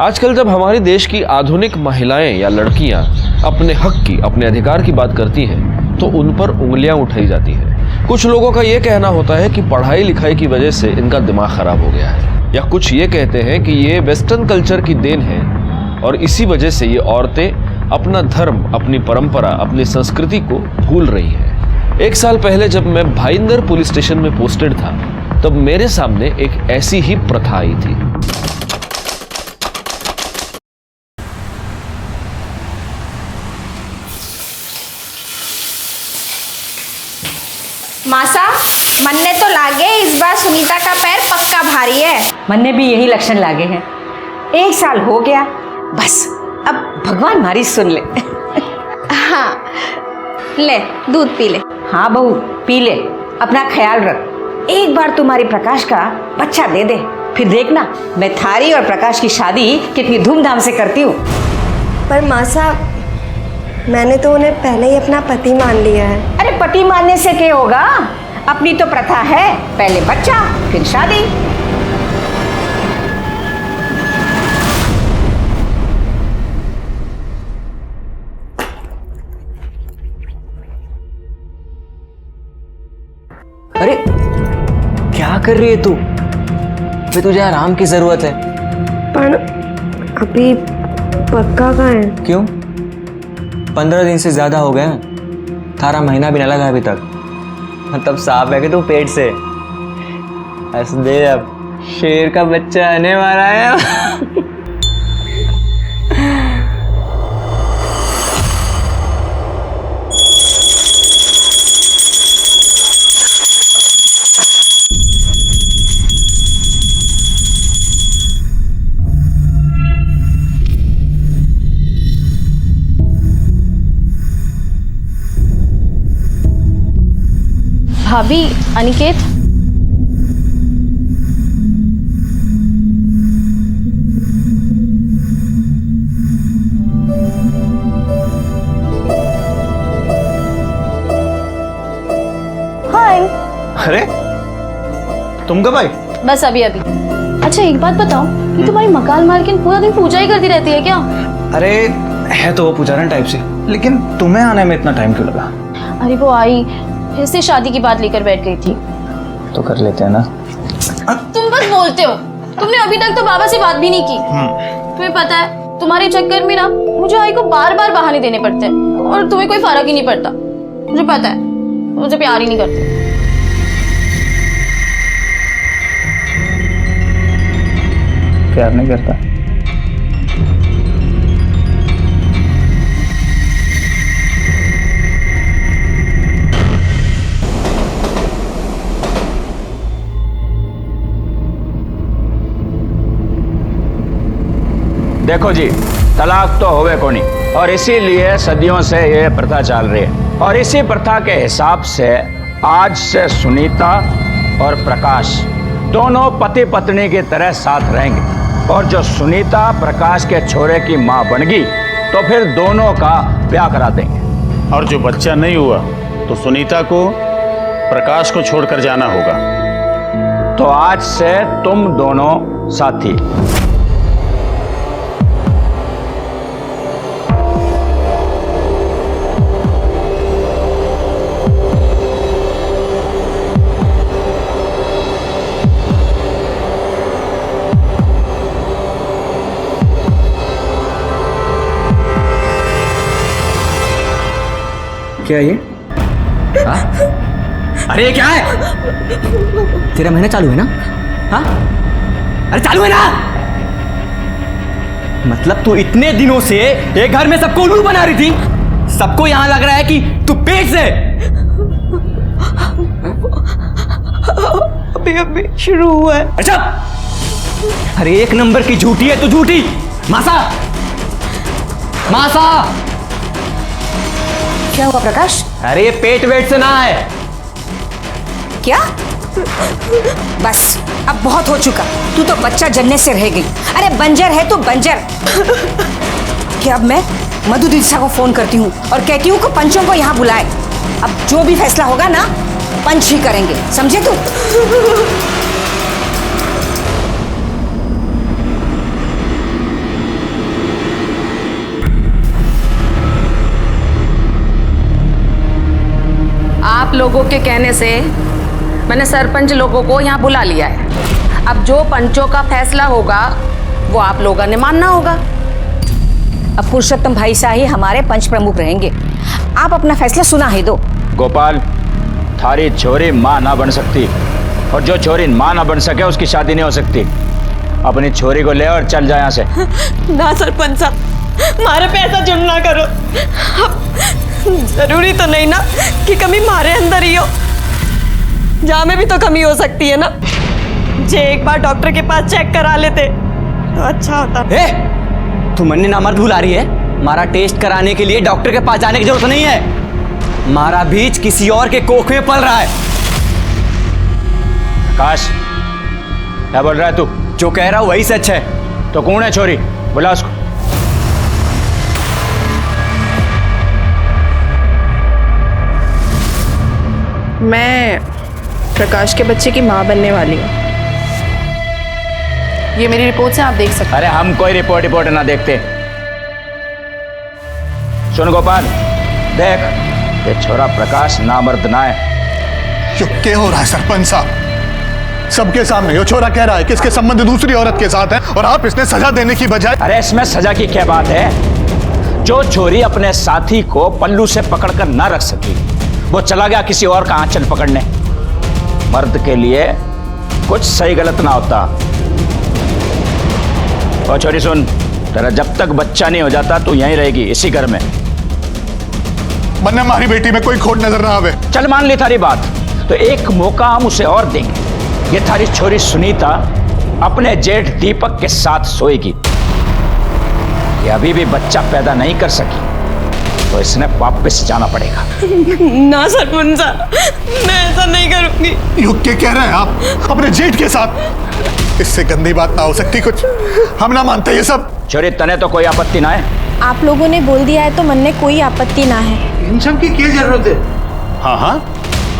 आजकल जब हमारे देश की आधुनिक महिलाएं या लड़कियां अपने हक की, अपने अधिकार की बात करती हैं तो उन पर उंगलियां उठाई जाती हैं। कुछ लोगों का यह कहना होता है कि पढ़ाई लिखाई की वजह से इनका दिमाग खराब हो गया है, या कुछ ये कहते हैं कि ये वेस्टर्न कल्चर की देन है और इसी वजह से ये औरतें अपना धर्म, अपनी परंपरा, अपनी संस्कृति को भूल रही हैं। 1 साल पहले जब मैं भाईंदर पुलिस स्टेशन में पोस्टेड था तब मेरे सामने एक ऐसी ही प्रथा आई थी। मासा, मन्ने तो लागे इस बार सुनीता का पैर पक्का भारी है। मन्ने भी यही लक्षण लागे हैं। 1 साल हो गया, बस अब भगवान हमारी सुन ले। हाँ, ले दूध पी ले। हाँ बहू, पी ले, अपना ख्याल रख। एक बार तुम्हारी प्रकाश का बच्चा दे दे, फिर देखना मैं थारी और प्रकाश की शादी कितनी धूमधाम से करती हूँ। पर मासा, मैंने तो उन्हें पहले ही अपना पति मान लिया है। अरे पति मानने से क्या होगा, अपनी तो प्रथा है, पहले बच्चा फिर शादी। अरे क्या कर रही है तू? अभी तुझे आराम की जरूरत है। पर अभी पक्का कहाँ है? क्यों? 15 दिन से ज्यादा हो गए हैं, थारा महीना भी न लगा अभी तक। मतलब साफ है कि तू पेट से हंस दे, अब शेर का बच्चा आने वाला है। भाभी, अनिकेत। हाय। अरे तुम कब आई? बस अभी अभी। अच्छा एक बात बताओ कि तुम्हारी मकान मालकिन पूरा दिन पूजा ही करती रहती है क्या? अरे है तो वो पुजारन टाइप से, लेकिन तुम्हें आने में इतना टाइम क्यों लगा? अरे वो आई, फिर से शादी की बात लेकर बैठ गई थी। तो कर लेते हैं ना। तुम बस बोलते हो, तुमने अभी तक तो बाबा से बात भी नहीं की। तुम्हें पता है तुम्हारे चक्कर में ना मुझे आई को बार बार बहाने देने पड़ते हैं और तुम्हें कोई फर्क ही नहीं पड़ता। मुझे पता है मुझे प्यार ही नहीं करते। प्यार नहीं करता? देखो जी, तलाक तो होवे को नहीं, और इसीलिए सदियों से ये प्रथा चल रही है। और इसी प्रथा के हिसाब से आज से सुनीता और प्रकाश दोनों पति पत्नी की तरह साथ रहेंगे। और जो सुनीता प्रकाश के छोरे की माँ बन गई तो फिर दोनों का ब्याह करा देंगे। और जो बच्चा नहीं हुआ तो सुनीता को प्रकाश को छोड़कर जाना होगा। तो आज से तुम दोनों साथी। क्या ये? हाँ? अरे ये क्या है? तेरा महीना चालू है ना? हाँ? अरे चालू है ना? मतलब तू इतने दिनों से ये घर में सबको उल्लू बना रही थी, सबको यहां लग रहा है कि तू पेट से। अभी अभी शुरू हुआ है। अच्छा, अरे 1 नंबर की झूठी है तू, झूठी। मासा, मासा। क्या हुआ प्रकाश? अरे ये पेट वेट से ना है। क्या? बस अब बहुत हो चुका, तू तो बच्चा जनने से रह गई। अरे बंजर है तू, बंजर। क्या अब मैं मधु दीक्षा को फोन करती हूँ और कहती हूँ कि पंचों को यहाँ बुलाए। अब जो भी फैसला होगा ना, पंच ही करेंगे, समझे तू? लोगों के कहने से मैंने सरपंच लोगों को यहाँ बुला लिया है। अब जो पंचों का फैसला होगा वो आप लोगों ने मानना होगा। अब पुरुषोत्तम भाई शाह ही हमारे पंच प्रमुख रहेंगे। आप अपना फैसला सुना ही दो। गोपाल, थारी छोरी माँ ना बन सकती, और जो छोरी माँ ना बन सके उसकी शादी नहीं हो सकती। अपनी छोरी को ले और चल जाए यहाँ से। ना सरपंच साहब, मारे पे ऐसा जुर्म ना करो। अब जरूरी तो नहीं ना कि कमी मारे अंदर ही हो, जहाँ में भी तो कमी हो सकती है ना। जे एक बार डॉक्टर के पास चेक करा लेते तो अच्छा होता। तू मन्नी नामर्द भूल आ रही है। मारा टेस्ट कराने के लिए डॉक्टर के पास जाने की जरूरत नहीं है। मारा बीज किसी और के कोख में पल रहा है। आकाश, क्या बोल रहा है तू? जो कह रहा हूं वही सच है। तो कौन है छोरी? बुला उसको। मैं प्रकाश के बच्चे की माँ बनने वाली हूँ। ये मेरी रिपोर्ट से आप देख सकते अरे हम कोई रिपोर्ट ना देखते। सुन गोपाल, देख, ये छोरा प्रकाश नामर्द ना है। यो क्या हो रहा है सरपंच साहब? सबके सामने यो छोरा कह रहा है कि इसके संबंध दूसरी औरत के साथ है, और आप इसने सजा देने की बजाय। अरे इसमें सजा की क्या बात है? जो छोरी अपने साथी को पल्लू से पकड़कर ना रख सकी, वो चला गया किसी और का आंचल पकड़ने। मर्द के लिए कुछ सही गलत ना होता। और छोरी सुन, तेरा जब तक बच्चा नहीं हो जाता तू यहीं रहेगी, इसी घर में। मन्ने हमारी बेटी में कोई खोट नजर ना आवे। चल मान ली थारी बात, तो एक मौका हम उसे और देंगे। ये थारी छोरी सुनीता अपने जेठ दीपक के साथ सोएगी। ये अभी भी बच्चा पैदा नहीं कर सकी, तो इसने वापस जाना पड़ेगा। ना सरपंच साहब, मैं ऐसा नहीं करूंगी। यो क्या कह रहे हैं आप? अपने जेठ के साथ? इससे गंदी बात ना हो सकती कुछ। हम ना मानते ये सब। छोरी, तने तो कोई आपत्ति ना है? आप लोगों ने बोल दिया है तो मन में कोई आपत्ति ना है। इन सब की क्या जरूरत है? हाँ हाँ,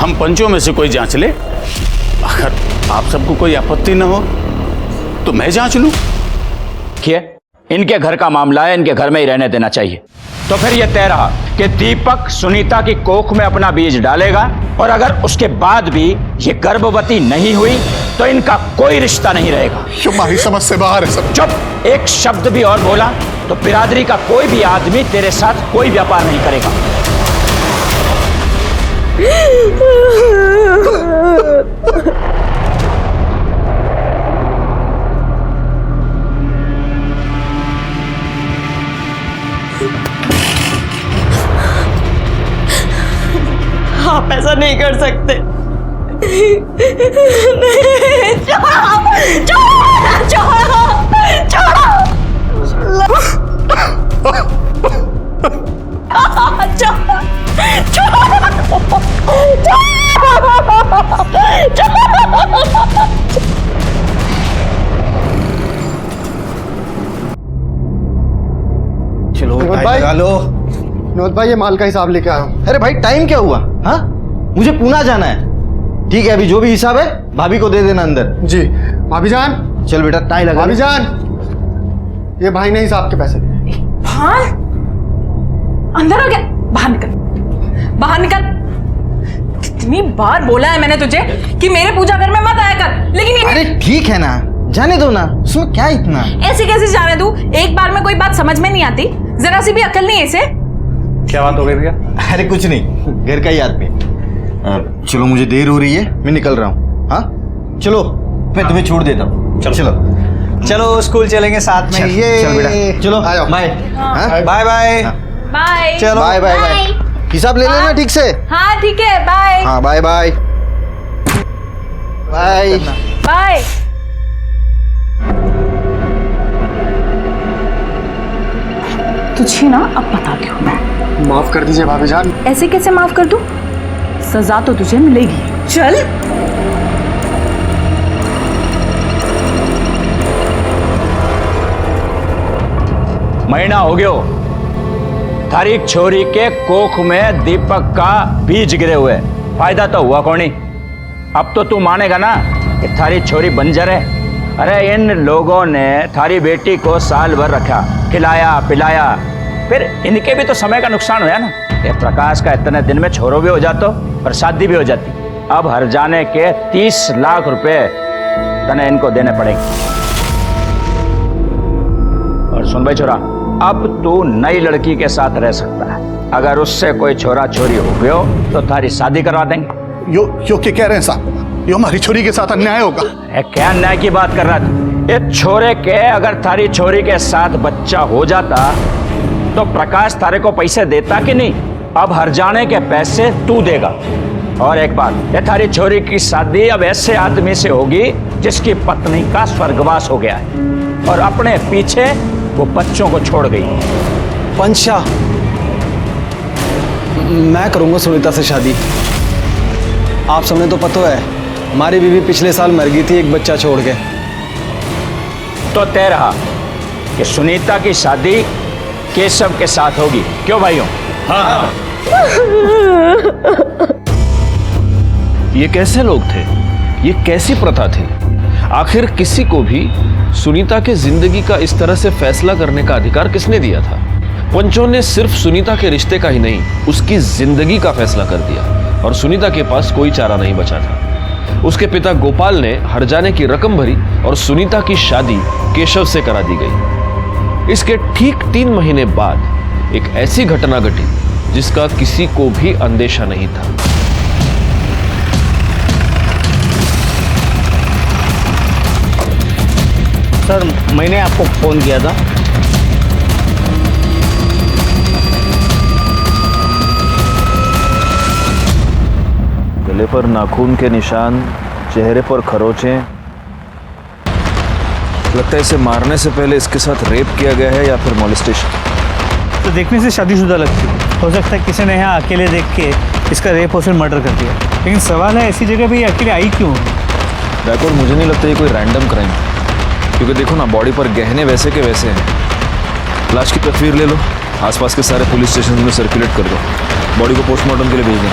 हम पंचों में से कोई जांच ले। अगर आप सबको कोई आपत्ति ना हो तो मैं जांच लूं। क्या? इनके घर का मामला है, इनके घर में ही रहने देना चाहिए। तो फिर यह तय रहा कि दीपक सुनीता की कोख में अपना बीज डालेगा, और अगर उसके बाद भी ये गर्भवती नहीं हुई तो इनका कोई रिश्ता नहीं रहेगा। हमारी समझ से बाहर है सब। चुप! एक शब्द भी और बोला तो बिरादरी का कोई भी आदमी तेरे साथ कोई व्यापार नहीं करेगा। आप ऐसा नहीं कर सकते। चलो भाई लगा लो। विनोद भाई, ये माल का हिसाब लेके आया हूँ। अरे भाई टाइम क्या हुआ? हाँ, मुझे पूना जाना है। ठीक है, अभी जो भी हिसाब है भाभी को दे देना अंदर। जी भाभी जान। चल बेटा, टाई लगा। भाभी जान, ये भाई ने हिसाब के पैसे दिए। हाँ, अंदर आ गया। बाहर निकल, बाहर निकल। कितनी बार बोला है मैंने तुझे कि मेरे पूजा घर में मत आया कर, लेकिन अरे ठीक है ना, जाने दो ना, उसमें क्या इतना। ऐसे कैसे जाने दूं? एक बार में कोई बात समझ में नहीं आती? जरा सी भी अकल नहीं है इसे। क्या बात हो गई भैया? अरे कुछ नहीं, घर का ही आदमी। चलो मुझे देर हो रही है, मैं निकल रहा हूँ। हाँ चलो, मैं तुम्हें छोड़ देता हूँ। चलो चलो स्कूल चलेंगे साथ में। ये चल बेटा, चलो आ जाओ। बाय। Bye bye. बाय। चलो बाय बाय बाय। हिसाब ले लेना ठीक से। हाँ ठीक है, बाय। हाँ बाय बाय बाय बाय। तुझे ना अब बताती हूँ मैं। माफ कर दीजिए भाभी जान। ऐसे कैसे माफ कर दूं? सजा तो तुझे मिलेगी। चल। महीना हो गयो थारी छोरी के कोख में दीपक का बीज गिरे हुए। फायदा तो हुआ कौन? अब तो तू मानेगा ना कि थारी छोरी बंजर है। अरे इन लोगों ने थारी बेटी को साल भर रखा, खिलाया पिलाया, फिर इनके भी तो समय का नुकसान हुआ ना। ये प्रकाश का इतने दिन में छोरो भी हो जातो और शादी भी हो जाती। अब हर जाने के 30 लाख रुपए तने इनको देने पड़ेंगे। और सुन भाई छोरा, अब तू नई लड़की के साथ रह सकता है। अगर उससे कोई छोरा छोरी हो गयो तो तारी शादी करवा देंगे। यो क्या कह रहे हैं साहब? यो हमारी छोरी के साथ अन्याय होगा। क्या अन्याय की बात कर रहा था? ये छोरे के अगर थारी छोरी के साथ बच्चा हो जाता तो प्रकाश तारे को पैसे देता कि नहीं? अब हर जाने के पैसे तू देगा। और एक बात, ये थारी छोरी की शादी अब ऐसे आदमी से होगी जिसकी पत्नी का स्वर्गवास हो गया है और अपने पीछे वो बच्चों को छोड़ गई। पंचा, मैं करूंगा सुनीता से शादी। आप सबने तो पता है हमारी बीवी पिछले साल मर गई थी एक बच्चा छोड़ के। तो तय रहा कि सुनीता की शादी केशव के साथ होगी। क्यों भाइयों? हाँ। ये कैसे लोग थे? ये कैसी प्रथा थी? आखिर किसी को भी सुनीता के जिंदगी का इस तरह से फैसला करने का अधिकार किसने दिया था? पंचों ने सिर्फ सुनीता के रिश्ते का ही नहीं, उसकी जिंदगी का फैसला कर दिया और सुनीता के पास कोई चारा नहीं बचा था। उसके पिता गोपाल ने हरजाने की रकम भरी और सुनीता की शादी केशव से करा दी गई। इसके ठीक 3 महीने बाद एक ऐसी घटना घटी जिसका किसी को भी अंदेशा नहीं था। सर, मैंने आपको फोन किया था। गले पर नाखून के निशान, चेहरे पर खरोंचें। लगता है इसे मारने से पहले इसके साथ रेप किया गया है या फिर मॉलेस्टेशन। तो देखने से शादीशुदा लगती है। हो सकता है किसी ने यहाँ अकेले देख के इसका रेप और फिर मर्डर कर दिया। लेकिन सवाल है ऐसी जगह भी अकेले आई क्यों? बैकवर्ड, मुझे नहीं लगता ये कोई रैंडम क्राइम है, क्योंकि देखो ना, बॉडी पर गहने वैसे के वैसे हैं। लाश की तस्वीर ले लो, आसपास के सारे पुलिस स्टेशन में सर्कुलेट कर दो, बॉडी को पोस्टमार्टम के लिए भेज दें।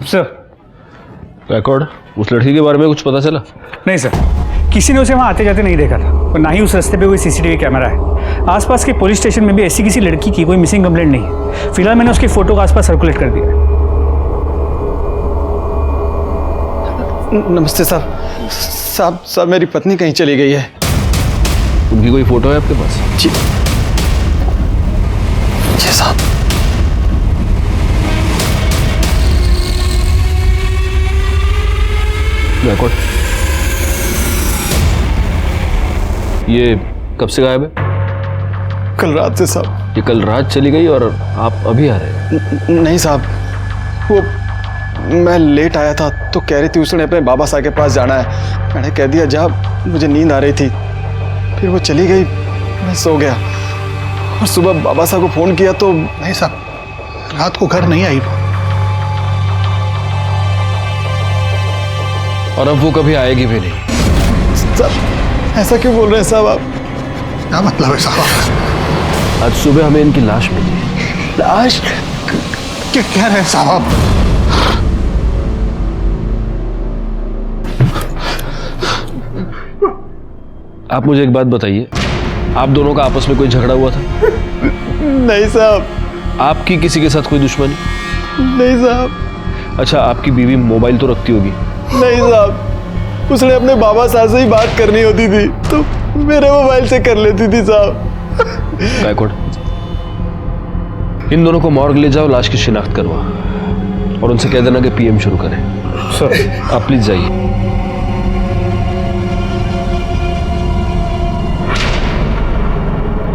सर, बैकवर्ड, उस लड़की के बारे में कुछ पता चला? नहीं सर, किसी ने उसे वहाँ आते जाते नहीं देखा था और ना ही उस रास्ते पे कोई सीसीटीवी कैमरा है। आसपास के पुलिस स्टेशन में भी ऐसी किसी लड़की की कोई मिसिंग कंप्लेंट नहीं है। फिलहाल मैंने उसकी फोटो का आसपास सर्कुलेट कर दिया है। नमस्ते साहब। साहब मेरी पत्नी कहीं चली गई है। उनकी कोई फोटो है आपके पास? जी साहब। बैकवर्ड, ये कब से गायब है? कल रात से साहब। ये कल रात चली गई और आप अभी आ रहे हैं? नहीं साहब, वो मैं लेट आया था तो कह रही थी उसने अपने बाबा साहब के पास जाना है। मैंने कह दिया जा, मुझे नींद आ रही थी। फिर वो चली गई, मैं सो गया और सुबह बाबा साहब को फोन किया तो नहीं साहब, रात को घर नहीं आई वो। और अब वो कभी आएगी भी नहीं। साहब ऐसा क्यों बोल रहे हैं साहब आप? क्या मतलब है साहब? आज सुबह हमें इनकी लाश मिली। लाश? क्या कह रहे हैं साहब? आप मुझे एक बात बताइए, आप दोनों का आपस में कोई झगड़ा हुआ था? नहीं साहब। आपकी किसी के साथ कोई दुश्मनी? नहीं साहब। अच्छा, आपकी बीवी मोबाइल तो रखती होगी? नहीं साहब, उसने अपने बाबा साहब से ही बात करनी होती थी तो मेरे मोबाइल से कर लेती थी साहब। बैकवर्ड, इन दोनों को मॉर्ग ले जाओ, लाश की शिनाख्त करवा और उनसे कह देना कि पीएम शुरू करें। सर आप प्लीज जाइए।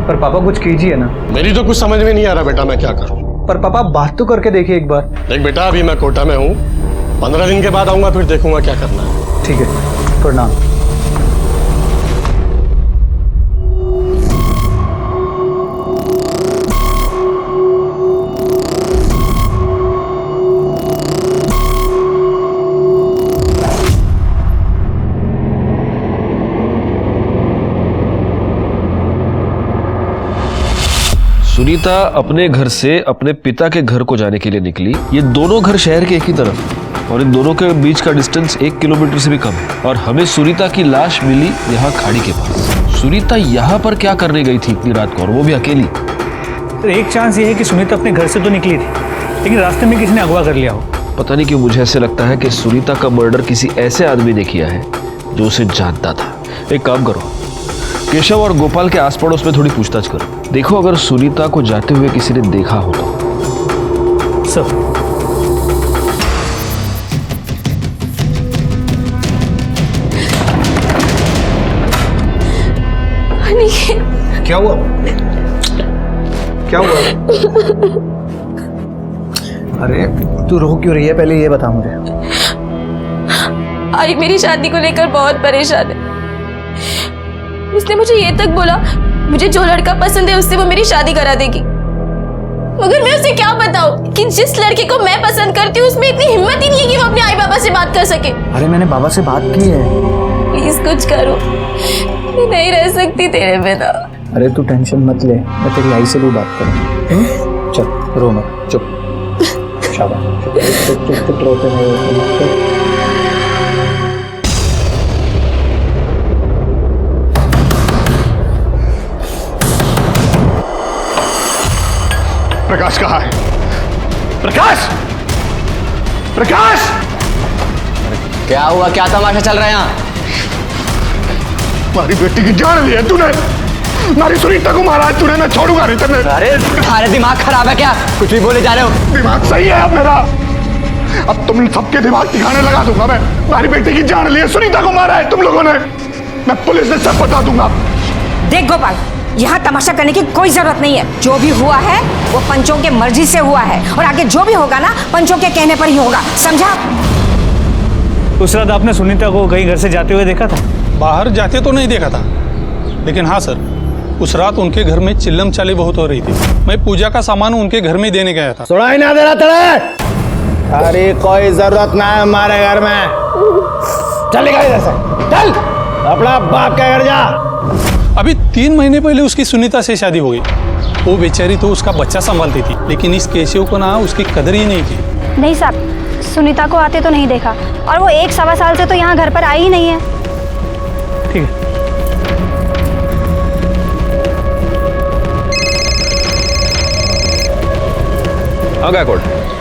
पर पापा कुछ कीजिए ना। मेरी तो कुछ समझ में नहीं आ रहा बेटा, मैं क्या करूं? पर पापा बात तो करके देखिए एक बार। देख बेटा, अभी मैं कोटा में हूं, 15 दिन के बाद आऊंगा, फिर देखूंगा क्या करना है। ठीक है, प्रणाम। सुनीता अपने घर से अपने पिता के घर को जाने के लिए निकली। ये दोनों घर शहर के एक ही तरफ। और इन दोनों के बीच का डिस्टेंस 1 किलोमीटर से भी कम है। और हमें सुनीता की लाश मिली यहाँ खाड़ी के पास। सुनीता यहाँ पर क्या करने गई थी इतनी रात को, और वो भी अकेली? तो एक चांस ये है कि सुनीता अपने घर से तो निकली थी, लेकिन रास्ते में किसी ने अगवा कर लिया हो। पता नहीं क्यों मुझे ऐसे लगता है कि सुनीता का मर्डर किसी ऐसे आदमी ने किया है जो उसे जानता था। एक काम करो, केशव और गोपाल के आस पड़ोस में थोड़ी पूछताछ करो। देखो अगर सुनीता को जाते हुए किसी ने देखा हो तो। सर क्या हुआ? क्या हुआ? अरे तू रो क्यों रही है, पहले ये बता मुझे। आई मेरी शादी को लेकर बहुत परेशान है। उसने मुझे ये तक बोला मुझे जो लड़का पसंद है उससे वो मेरी शादी करा देगी, मगर मैं उसे क्या बताऊं कि जिस लड़के को मैं पसंद करती हूँ उसमें इतनी हिम्मत ही नहीं है कि वो अपने आई बाबा से बात कर सके। अरे मैंने बाबा से बात की है। प्लीज कुछ करो, मैं नहीं रह सकती तेरे बिना। अरे तू टेंशन मत ले, मैं तेरी आई से भी बात करूँ। चल रो मत, चुप। शाबाश, चुप चुप चुप चुप, रोते नहीं। प्रकाश कहाँ है? प्रकाश! प्रकाश! क्या हुआ, क्या तमाशा चल रहा है यहाँ? हमारी बेटी की जान ली है तूने, हमारी सुनीता को मारा है तूने, मैं छोड़ूंगा नहीं तेरे। अरे तुम्हारे दिमाग खराब है क्या? कुछ भी बोले जा रहे हो। दिमाग सही है अब मेरा, अब तुम सबके दिमाग ठिकाने लगा दूंगा मैं। हमारी बेटी की जान ली है, सुनीता को मारा है तुम लोगों ने, मैं पुलिस से सब बता दूंगा। देख गोपाल, यहाँ तमाशा करने की कोई जरूरत नहीं है। जो भी हुआ है वो पंचों के मर्जी से हुआ है, और आगे जो भी होगा ना पंचों के कहने पर ही होगा, समझा? उस रात आपने सुनीता को कहीं घर से जाते हुए देखा था? बाहर जाते तो नहीं देखा था, लेकिन हाँ सर, उस रात उनके घर में चिल्लम चाली बहुत हो रही थी। मैं पूजा का सामान उनके घर में देने गया था। सुनाई ना दे रहा तेरे? अरे कोई जरूरत ना है हमारे घर में। चल निकल इधर से, चल अपना बाप के घर जा। अभी 3 महीने पहले उसकी सुनीता से शादी हो गई। वो बेचारी तो उसका बच्चा संभालती थी, लेकिन इस केशव को ना उसकी कदर ही नहीं की। नहीं साहब, सुनीता को आते तो नहीं देखा, और वो 1-1.25 साल से तो यहाँ घर पर आई ही नहीं है। ठीक है।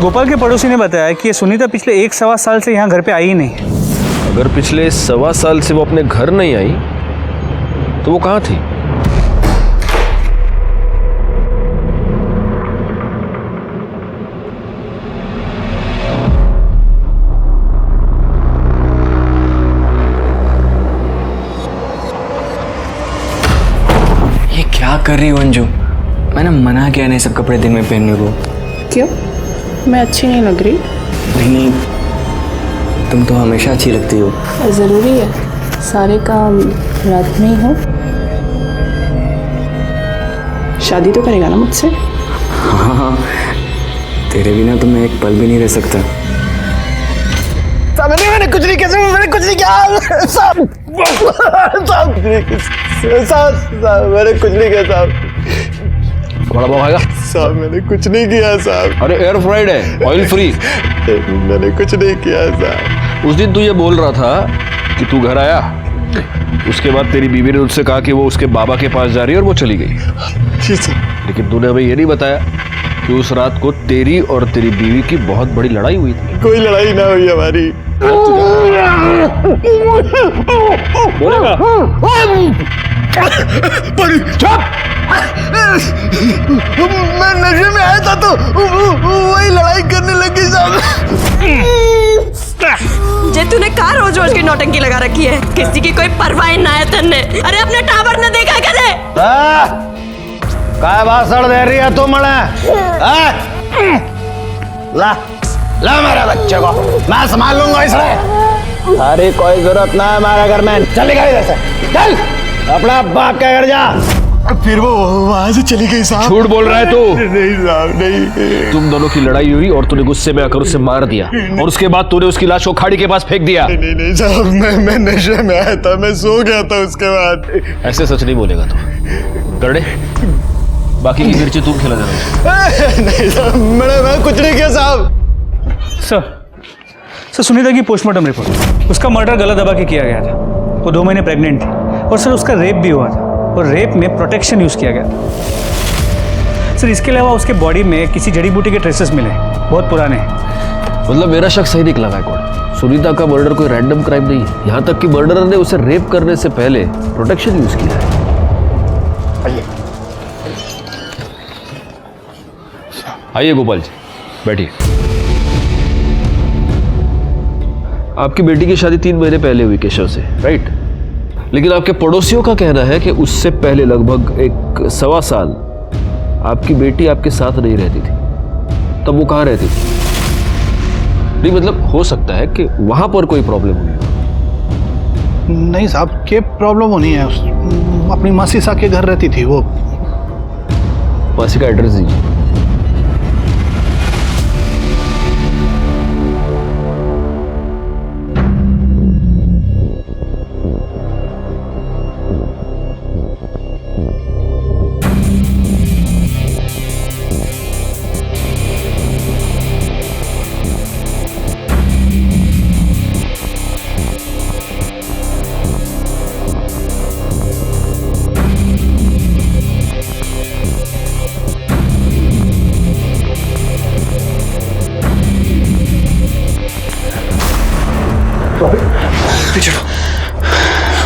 गोपाल के पड़ोसी ने बताया कि सुनीता पिछले 1-1.25 साल से यहाँ घर पे आई ही नहीं है। अगर पिछले 1.25 साल से वो अपने घर नहीं आई तो वो कहाँ थी? ये क्या कर रही हो अंजू? मैंने मना किया नहीं सब कपड़े दिन में पहनने को। क्यों? मैं अच्छी नहीं लग रही? नहीं, तुम तो हमेशा अच्छी लगती हो। ज़रूरी है सारे काम रात में ही हो? शादी तो करेगा ना मुझसे? हाँ, तेरे बिना तो मैं एक पल भी नहीं रह सकता। मैंने कुछ नहीं किया, मैंने कुछ नहीं किया साहब, मैंने कुछ नहीं किया साहब। बड़ा भाव आएगा साहब, मैंने कुछ नहीं किया साहब। अरे एयर फ्राइड है, ऑयल फ्री। मैंने कुछ नहीं किया साहब। उस दिन तू ये बोल रहा था कि तू घर आया, उसके बाद तेरी बीवी ने उससे कहा कि वो उसके बाबा के पास जा रही है और वो चली गई। जी सर। लेकिन तूने हमें ये नहीं बताया कि उस रात को तेरी और तेरी बीवी की बहुत बड़ी लड़ाई हुई थी। कोई लड़ाई ना हुई हमारी। बोलेगा? चुप! मैं नशे में आया था तो वही लड़ाई करने लगी साहब। जे तूने कहा रोज रोज की नौटंकी लगा रखी है, किसी की कोई परवाह ना है तन्ने। अरे अपने टावर न देखा कदे? काय भाषण दे रही है तू मने? ला ला मेरे बच्चे को, मैं संभाल लूंगा इसे। अरे कोई जरूरत ना है हमारे घर में, चल निकल इधर से, चल अपना बाप के घर जा। फिर वो वहां से चली गई साहब। झूठ बोल रहा है तू? नहीं साहब, नहीं। तुम दोनों की लड़ाई हुई और तूने गुस्से में आकर उसे मार दिया, और उसके बाद तूने उसकी लाश को खाड़ी के पास फेंक दिया। नहीं नहीं साहब, मैं नशे में आया था, मैं सो गया था उसके बाद। ऐसे सच नहीं बोलेगा तू। गरडे, बाकी की मिर्ची तुम खिला देना। नहीं साहब, मैं कुछ नहीं किया साहब। सर सुनीता की पोस्टमार्टम रिपोर्ट, उसका मर्डर गला दबा के किया गया था। वो 2 महीने प्रेग्नेंट थी और सर उसका रेप भी हुआ था और रेप में प्रोटेक्शन यूज़ किया गया था। सर इसके अलावा उसके बॉडी में किसी जड़ी बूटी के ट्रेसेस मिले, बहुत पुराने हैं। मतलब मेरा शक सही निकला गायकवाड़, सुनीता का मर्डर कोई रैंडम क्राइम नहीं है। यहाँ तक कि मर्डरर ने उसे रेप करने से पहले प्रोटेक्शन यूज किया है। आइए गोपाल जी, बैठिए। आपकी बेटी की शादी 3 महीने पहले हुई केशव से, राइट? लेकिन आपके पड़ोसियों का कहना है कि उससे पहले लगभग 1.25 साल आपकी बेटी आपके साथ नहीं रहती थी। तब वो कहाँ रहती थी? नहीं मतलब हो सकता है कि वहां पर कोई प्रॉब्लम हुई हो। नहीं साहब, क्या प्रॉब्लम होनी है? अपनी मासी सा के घर रहती थी वो। मासी का एड्रेस दीजिए।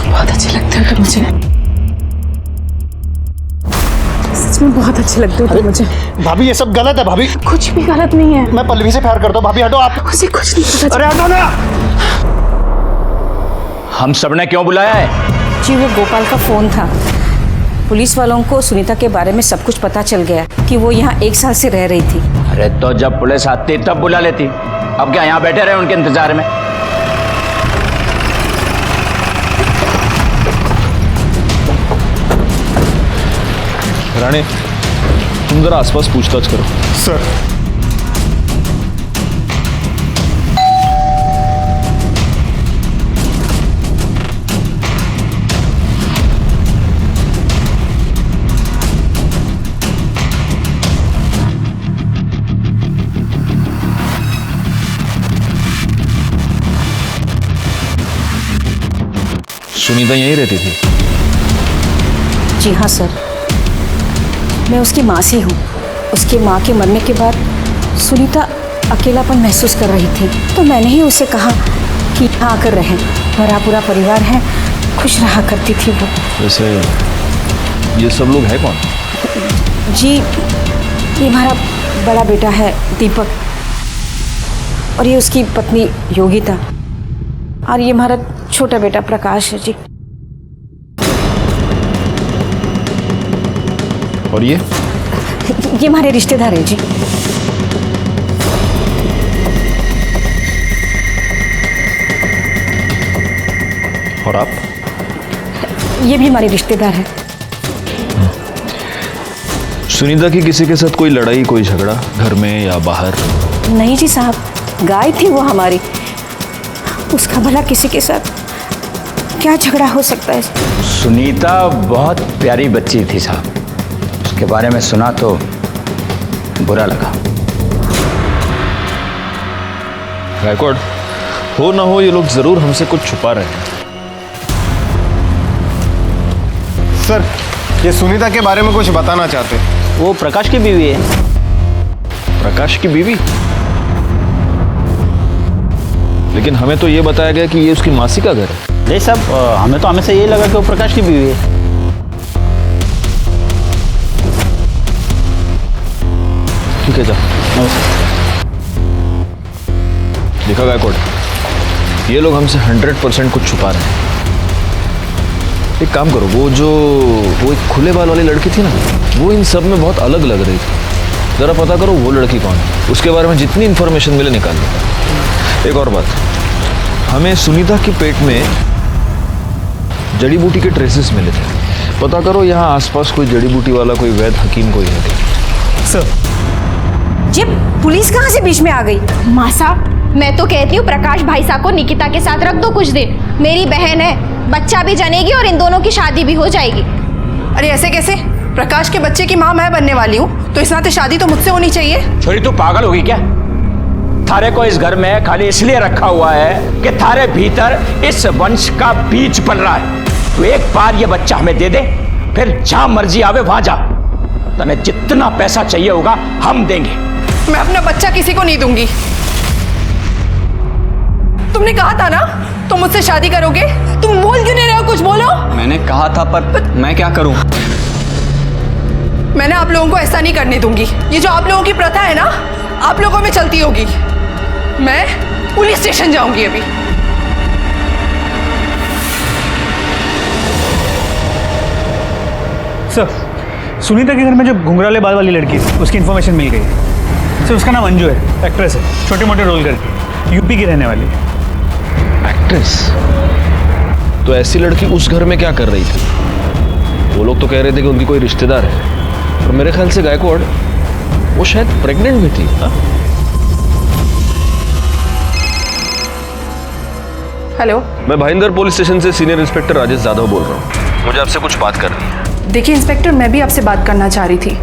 बहुत अच्छे लगते हो तुम मुझे, सच में बहुत अच्छे लगते हो तुम मुझे। भाभी ये सब गलत है भाभी। कुछ भी गलत नहीं है। मैं पल्लवी से प्यार करता हूँ भाभी, हटो आप। मुझे कुछ नहीं पता। अरे हटो ना। हम सबने क्यों बुलाया है? जी वो गोपाल का फोन था। पुलिस वालों को सुनीता के बारे में सब कुछ पता चल गया कि वो यहाँ 1 साल से रह रही थी। अरे तो जब पुलिस आती तब बुला लेती, अब क्या यहाँ बैठे रहे उनके इंतजार में? राणे, तुम जरा आसपास पूछताछ करो। सर। सुनीता यहीं रहती थी? जी हाँ सर, मैं उसकी माँ से हूँ। उसकी माँ के मरने के बाद सुनीता अकेलापन महसूस कर रही थी, तो मैंने ही उसे कहा कि यहाँ आकर रहें। हमारा पूरा परिवार है, खुश रहा करती थी वो। वैसे ये सब लोग हैं कौन? जी ये हमारा बड़ा बेटा है दीपक, और ये उसकी पत्नी योगिता, और ये हमारा छोटा बेटा प्रकाश है जी। और ये हमारे रिश्तेदार हैं जी। और आप? ये भी हमारे रिश्तेदार हैं। सुनीता की किसी के साथ कोई लड़ाई, कोई झगड़ा घर में या बाहर? नहीं जी साहब, गाय थी वो हमारी, उसका भला किसी के साथ क्या झगड़ा हो सकता है? सुनीता बहुत प्यारी बच्ची थी साहब, उसके बारे में सुना तो बुरा लगा। गायकवाड़, हो ना हो ये लोग जरूर हमसे कुछ छुपा रहे हैं। सर, ये सुनीता के बारे में कुछ बताना चाहते। वो प्रकाश की बीवी है। प्रकाश की बीवी? लेकिन हमें तो ये बताया गया कि ये उसकी मासी का घर है। नहीं साहब, हमें तो हमेशा यही लगा कि वो प्रकाश की बीवी है। ठीक है, जा। देखा गायकवाड़, ये लोग हमसे 100% कुछ छुपा रहे हैं। एक काम करो, वो एक खुले बाल वाली लड़की थी ना, वो इन सब में बहुत अलग लग रही थी। जरा पता करो वो लड़की कौन है, उसके बारे में जितनी इंफॉर्मेशन मिले निकाल लो। एक और बात, हमें सुनीता के पेट में जड़ी बूटी के ट्रेसेस मिले थे। पता करो यहाँ आसपास कोई जड़ी बूटी वाला, कोई वैद्य हकीम कोई है क्या? सर जी, पुलिस कहाँ से बीच में आ गई? माँ साहब, मैं तो कहती हूँ प्रकाश भाई साहब को निकिता के साथ रख दो कुछ दिन। मेरी बहन है, बच्चा भी जनेगी और इन दोनों की शादी भी हो जाएगी। अरे ऐसे कैसे? प्रकाश के बच्चे की माँ मैं बनने वाली हूँ, तो इस नाते शादी तो मुझसे होनी चाहिए। छोरी तू पागल होगी क्या? थारे को इस घर में खाली इसलिए रखा हुआ है कि थारे भीतर इस वंश का बीज पल रहा है। तो एक बार ये बच्चा हमें दे दे, फिर जहां मर्जी आवे वहां जा। तुम्हें जितना पैसा चाहिए होगा हम देंगे। मैं अपना बच्चा किसी को नहीं दूंगी। तुमने कहा था ना तुम मुझसे शादी करोगे। तुम बोल क्यों नहीं रहे हो? कुछ बोलो। मैंने कहा था, पर मैं क्या करूं? मैंने आप लोगों को ऐसा नहीं करने दूंगी। ये जो आप लोगों की प्रथा है ना, आप लोगों में चलती होगी। मैं पुलिस स्टेशन जाऊंगी अभी। सर, सुनीता के घर में जो घुंघराले बाल वाली लड़की थी, उसकी इन्फॉर्मेशन मिल गई है। सर, उसका नाम अंजू है, एक्ट्रेस है, छोटे मोटे रोल करती, यूपी की रहने वाली है। एक्ट्रेस? तो ऐसी लड़की उस घर में क्या कर रही थी? वो लोग तो कह रहे थे कि उनकी कोई रिश्तेदार है, और मेरे ख्याल से गायकवाड़ वो शायद प्रेग्नेंट भी थी। हाँ? हेलो, मैं भाईंदर पुलिस स्टेशन से सीनियर इंस्पेक्टर राजेश यादव बोल रहा हूँ। मुझे आपसे कुछ बात करनी है। देखिए इंस्पेक्टर, मैं भी आपसे बात करना चाह रही थी।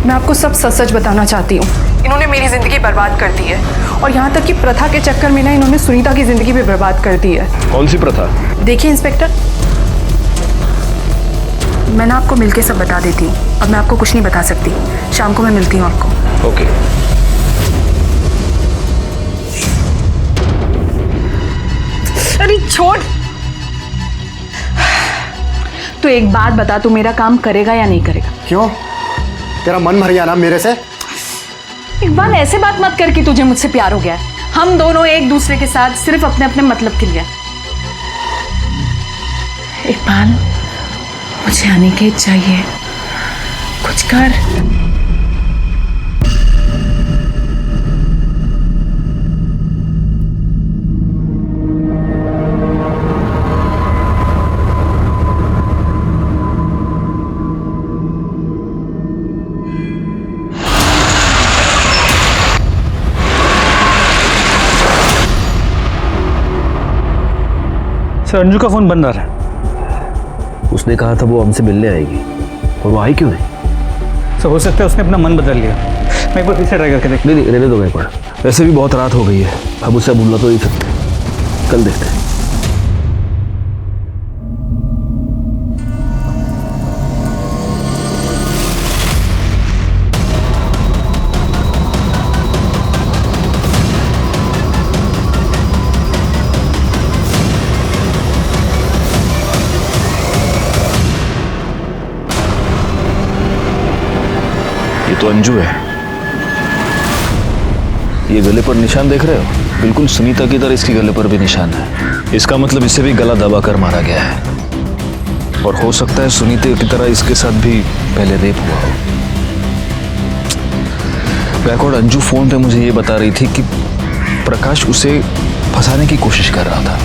मैं आपको सब सच सच बताना चाहती हूँ। इन्होंने मेरी जिंदगी बर्बाद कर दी है, और यहाँ तक कि प्रथा के चक्कर में ना इन्होंने सुनीता की जिंदगी भी बर्बाद कर दी है। कौन सी प्रथा? देखिए इंस्पेक्टर, मैं ना आपको मिलके सब बता देती हूँ। अब मैं आपको कुछ नहीं बता सकती। शाम को मैं मिलती हूँ आपको। ओके। अरे छोड़। तो एक बात बता, तू मेरा काम करेगा या नहीं करेगा? क्यों? तेरा मन भर गया ना मेरे से? इकबाल, ऐसे बात मत कर कि तुझे मुझसे प्यार हो गया है। हम दोनों एक दूसरे के साथ सिर्फ अपने अपने मतलब के लिए। इकबाल, मुझे अनिकेत चाहिए, कुछ कर। सर, अंजू का फोन बंद आ रहा है। उसने कहा था वो हमसे मिलने आएगी, और वो आई क्यों नहीं? सर, हो सकता है उसने अपना मन बदल लिया। मैं एक बार फिर से ट्राई करके देख। नहीं, रहने दो गायकवाड़। वैसे भी बहुत रात हो गई है, अब उससे भूलना तो नहीं सकते। कल देखते हैं। ये तो अंजू है। ये गले पर निशान देख रहे हो? बिल्कुल सुनीता की तरह इसके गले पर भी निशान है। इसका मतलब इसे भी गला दबाकर मारा गया है, और हो सकता है सुनीता की तरह इसके साथ भी पहले रेप हुआ हो। गायकवाड़, अंजू फोन पे मुझे ये बता रही थी कि प्रकाश उसे फंसाने की कोशिश कर रहा था।